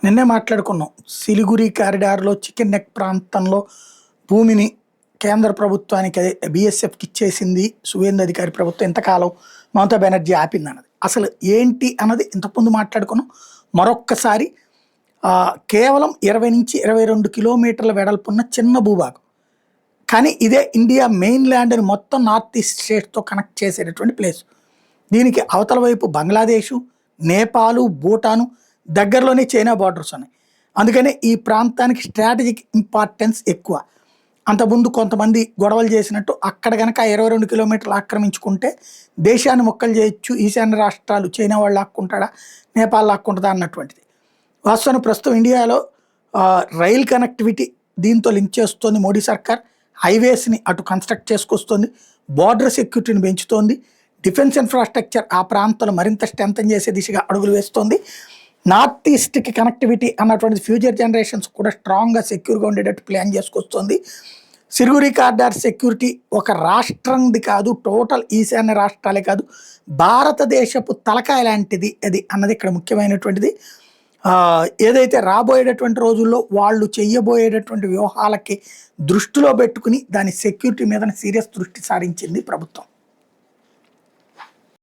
నిన్నే మాట్లాడుకున్నాం. Siliguri కారిడార్‌లో chicken neck ప్రాంతంలో భూమిని కేంద్ర ప్రభుత్వానికి అదే బీఎస్ఎఫ్‌కి ఇచ్చేసింది సువేందు అధికారి ప్రభుత్వం. ఇంతకాలం మమతా బెనర్జీ ఆపిందన్నది. అసలు ఏంటి అన్నది ఇంతకుముందు మాట్లాడుకున్నాం. మరొక్కసారి కేవలం 20-22 కిలోమీటర్ల వెడల్పున్న చిన్న భూభాగం. కానీ ఇదే ఇండియా మెయిన్ ల్యాండ్‌ని మొత్తం నార్త్ ఈస్ట్ స్టేట్స్‌తో కనెక్ట్ చేసేటటువంటి ప్లేస్. దీనికి అవతల వైపు బంగ్లాదేశు, నేపాలు, భూటాను, దగ్గరలోనే చైనా బార్డర్స్ ఉన్నాయి. అందుకనే ఈ ప్రాంతానికి స్ట్రాటజిక్ ఇంపార్టెన్స్ ఎక్కువ. అంతకుముందు కొంతమంది గొడవలు చేసినట్టు అక్కడ కనుక 22 కిలోమీటర్లు ఆక్రమించుకుంటే దేశాన్ని మొక్కలు చేయొచ్చు, ఈశాన్య రాష్ట్రాలు చైనా వాళ్ళు లాక్కుంటాడా, నేపాల్ లాక్కుంటుందా అన్నటువంటిది. వాస్తవానికి ప్రస్తుతం ఇండియాలో రైల్ కనెక్టివిటీ దీంతో లింక్ చేస్తోంది మోడీ సర్కార్. హైవేస్ని అటు కన్స్ట్రక్ట్ చేసుకొస్తుంది, బార్డర్ సెక్యూరిటీని పెంచుతోంది, డిఫెన్స్ ఇన్ఫ్రాస్ట్రక్చర్ ఆ ప్రాంతంలో మరింత స్ట్రెంథన్ చేసే దిశగా అడుగులు వేస్తోంది. నార్త్ ఈస్ట్కి కనెక్టివిటీ అన్నటువంటిది ఫ్యూచర్ జనరేషన్స్ కూడా స్ట్రాంగ్గా సెక్యూర్గా ఉండేటట్టు ప్లాన్ చేసుకొస్తుంది. సిలిగురి కారిడార్ సెక్యూరిటీ ఒక రాష్ట్రంది కాదు, టోటల్ ఈశాన్య రాష్ట్రాలే కాదు, భారతదేశపు తలకాయ లాంటిది అది అన్నది ఇక్కడ ముఖ్యమైనటువంటిది. ఏదైతే రాబోయేటటువంటి రోజుల్లో వాళ్ళు చెయ్యబోయేటటువంటి వ్యూహాలకి దృష్టిలో పెట్టుకుని దాని సెక్యూరిటీ మీద సీరియస్ దృష్టి సారించింది ప్రభుత్వం.